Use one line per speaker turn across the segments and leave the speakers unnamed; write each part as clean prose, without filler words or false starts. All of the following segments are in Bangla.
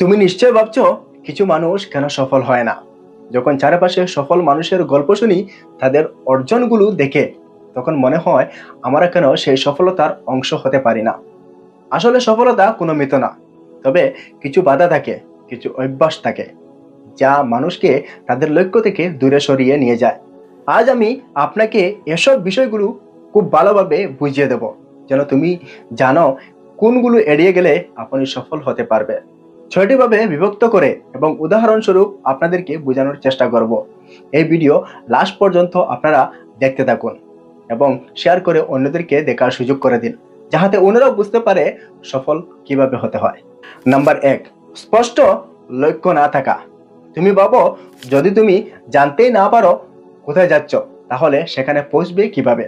তুমি নিশ্চয় ভাবছো কিছু মানুষ কেন সফল হয় না। যখন চারপাশে সফল মানুষের গল্প শুনি, তাদের অর্জনগুলো দেখে, তখন মনে হয় আমরা কেন সেই সফলতার অংশ হতে পারি না। আসলে সফলতা কোনো মিথ না, তবে কিছু বাধা থাকে, কিছু অভ্যাস থাকে যা মানুষকে তাদের লক্ষ্য থেকে দূরে সরিয়ে নিয়ে যায়। আজ আমি আপনাকে এসব বিষয়গুলো খুব ভালোভাবে বুঝিয়ে দেব, যেন তুমি জানো কোনগুলো এড়িয়ে গেলে আপনি সফল হতে পারবে। ছয়টি ভাবে বিভক্ত করে এবং উদাহরণস্বরূপ আপনাদেরকে বোঝানোর চেষ্টা করব। এই ভিডিও লাস্ট পর্যন্ত আপনারা দেখতে থাকুন এবং শেয়ার করে অন্যদেরকে দেখার সুযোগ করে দিন, যাহাতে ওনারাও বুঝতে পারে সফল কিভাবে হতে হয়। নাম্বার 1, স্পষ্ট লক্ষ্য না থাকা। তুমি ভাবো, যদি তুমি জানতেই না পারো কোথায় যাচ্ছ, তাহলে সেখানে পৌঁছবে কিভাবে।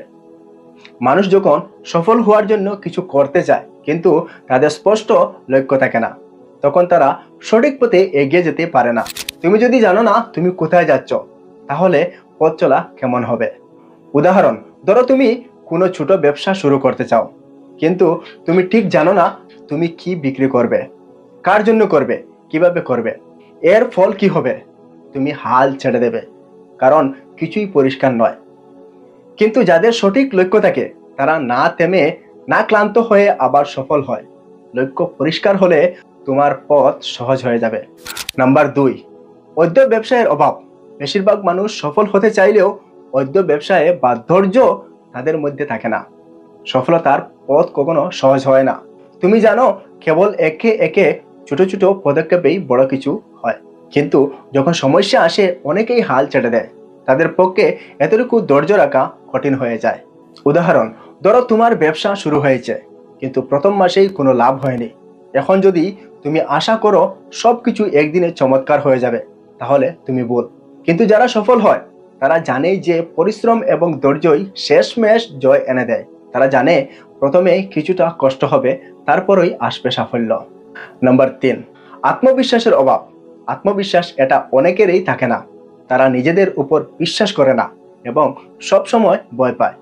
মানুষ যখন সফল হওয়ার জন্য কিছু করতে চায় কিন্তু তাদের স্পষ্ট লক্ষ্য থাকে না, তখন তারা সঠিক পথে এগিয়ে যেতে পারে না। তুমি যদি জানো না তুমি কোথায় যাচ্ছ, তাহলে পথ চলা কেমন হবে। উদাহরণ, ধরো তুমি কোনো ছোট ব্যবসা শুরু করতে চাও, কিন্তু তুমি ঠিক জানো না তুমি কি বিক্রি করবে, কার জন্য করবে, কিভাবে করবে, এর ফল কি হবে। তুমি হাল ছেড়ে দেবে, কারণ কিছুই পরিষ্কার নয়। কিন্তু যাদের সঠিক লক্ষ্য থাকে, তারা না থেমে, না ক্লান্ত হয়ে আবার সফল হয়। লক্ষ্য পরিষ্কার হলে তোমার পথ সহজ হয়ে যাবে। নাম্বার 2, অদ্য ব্যবসায়ের অভাব। বেশিরভাগ মানুষ সফল হতে চাইলেও অদ্য ব্যবসায়ে বা ধৈর্য তাদের মধ্যে থাকে না। সফলতার পথ কখনো সহজ হয় না। তুমি জানো, কেবল একে একে ছোট ছোট পদক্ষেপেই বড় কিছু হয়। কিন্তু যখন সমস্যা আসে, অনেকেই হাল ছেড়ে দেয়। তাদের পক্ষে এতটুকু ধৈর্য রাখা কঠিন হয়ে যায়। উদাহরণ, ধরো তোমার ব্যবসা শুরু হয়েছে, কিন্তু প্রথম মাসেই কোনো লাভ হয়নি। এখন যদি তুমি আশা করো সবকিছু একদিনে চমৎকার হয়ে যাবে, তাহলে তুমি ভুল। কিন্তু যারা সফল হয়, তারা জানে যে পরিশ্রম এবং ধৈর্যই শেষমেশ জয় এনে দেয়। তারা জানে প্রথমে কিছুটা কষ্ট হবে, তারপরই আসবে সাফল্য। নাম্বার 3, আত্মবিশ্বাসের অভাব। আত্মবিশ্বাস এটা অনেকেরই থাকে না। তারা নিজেদের উপর বিশ্বাস করে না এবং সব সময় ভয় পায়।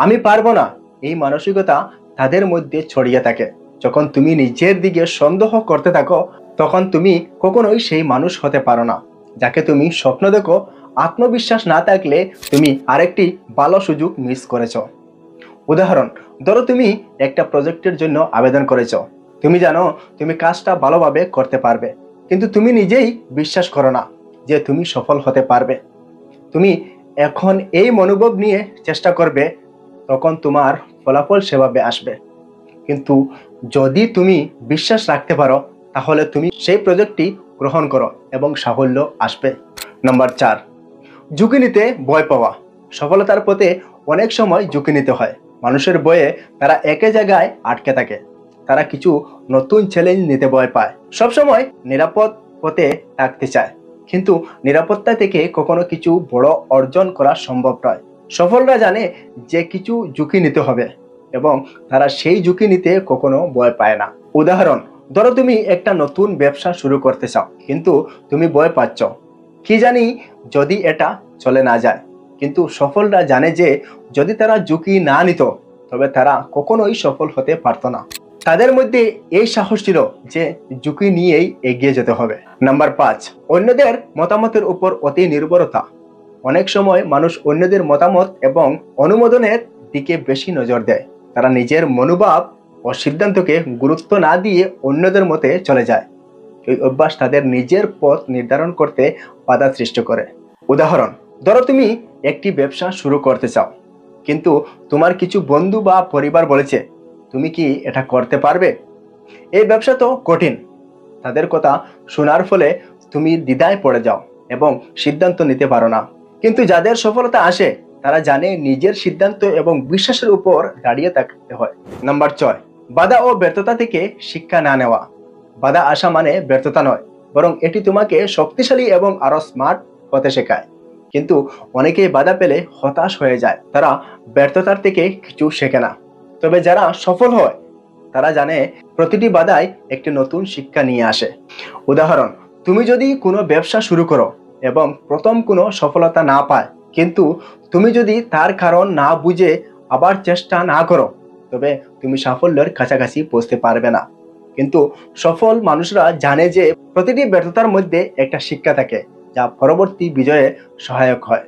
আমি পারবো না, এই মানসিকতা তাদের মধ্যে ছড়িয়ে থাকে। যখন তুমি নিজের দিকে সন্দেহ করতে থাকো, তখন তুমি কখনোই সেই মানুষ হতে পারো না যাকে তুমি স্বপ্ন দেখো। আত্মবিশ্বাস না থাকলে তুমি আরেকটি ভালো সুযোগ মিস করেছো। উদাহরণ, ধরো তুমি একটা প্রজেক্টের জন্য আবেদন করেছো। তুমি জানো তুমি কাজটা ভালোভাবে করতে পারবে, কিন্তু তুমি নিজেই বিশ্বাস করো না যে তুমি সফল হতে পারবে। তুমি এখন এই মনোভাব নিয়ে চেষ্টা করবে, তখন তোমার ফলাফল সেভাবে আসবে। কিন্তু যদি তুমি বিশ্বাস রাখতে পারো, তাহলে তুমি সেই প্রজেক্টটি গ্রহণ করো এবং সাফল্য আসবে। নাম্বার 4, ঝুঁকি নিতে ভয় পাওয়া। সফলতার পথে অনেক সময় ঝুঁকি নিতে হয়। মানুষের ভয়ে তারা একই জায়গায় আটকে থাকে। তারা কিছু নতুন চ্যালেঞ্জ নিতে ভয় পায়। সবসময় নিরাপদ পথে থাকতে চায়, কিন্তু নিরাপত্তা থেকে কখনো কিছু বড় অর্জন করা সম্ভব নয়। সফলরা জানে যে কিছু ঝুঁকি নিতে হবে এবং তারা সেই ঝুঁকি নিতে কখনো ভয় পায় না। উদাহরণ, ধরো তুমি একটা নতুন ব্যবসা শুরু করতে চাও, কিন্তু তুমি ভয় পাচ্ছ, কি জানি যদি এটা চলে না যায়। কিন্তু সফলরা জানে যে যদি তারা ঝুঁকি না নিত, তবে তারা কখনোই সফল হতে পারতো না। তাদের মধ্যে এই সাহস ছিল যে ঝুঁকি নিয়েই এগিয়ে যেতে হবে। নাম্বার 5, অন্যদের মতামতের উপর অতি নির্ভরতা। অনেক সময় মানুষ অন্যদের মতামত এবং অনুমোদনের দিকে বেশি নজর দেয়। তারা নিজের মনোভাব ও সিদ্ধান্তকে গুরুত্ব না দিয়ে অন্যদের মতে চলে যায়। এই অভ্যাস তাদের নিজের পথ নির্ধারণ করতে বাধা সৃষ্টি করে। উদাহরণ, ধরো তুমি একটি ব্যবসা শুরু করতে চাও, কিন্তু তোমার কিছু বন্ধু বা পরিবার বলেছে, তুমি কি এটা করতে পারবে, এই ব্যবসা তো কঠিন। তাদের কথা শোনার ফলে তুমি দ্বিধায় পড়ে যাও এবং সিদ্ধান্ত নিতে পারো না। কিন্তু যাদের সফলতা আসে, তারা জানে নিজের সিদ্ধান্ত এবং বিশ্বাসের উপর দাঁড়িয়ে থাকতে হয়। নাম্বার 6, বাধা ও ব্যর্থতা থেকে শিক্ষা না নেওয়া। বাধা আসা মানে ব্যর্থতা নয়, বরং এটি তোমাকে শক্তিশালী এবং আরো স্মার্ট হতে শেখায়। কিন্তু অনেকেই বাধা পেলে হতাশ হয়ে যায়। তারা ব্যর্থতার থেকে কিছু শেখে না। তবে যারা সফল হয়, তারা জানে প্রতিটি বাধাই একটি নতুন শিক্ষা নিয়ে আসে। উদাহরণ, তুমি যদি কোনো ব্যবসা শুরু করো এবং প্রথম কোনো সফলতা না পায়, কিন্তু তুমি যদি তার কারণ না বুঝে আবার চেষ্টা না করো, তবে তুমি সাফল্যের কাছাকাছি পৌঁছতে পারবে না। কিন্তু সফল মানুষরা জানে যে প্রতিটি ব্যর্থতার মধ্যে একটা শিক্ষা থাকে, যা পরবর্তী বিজয়ে সহায়ক হয়।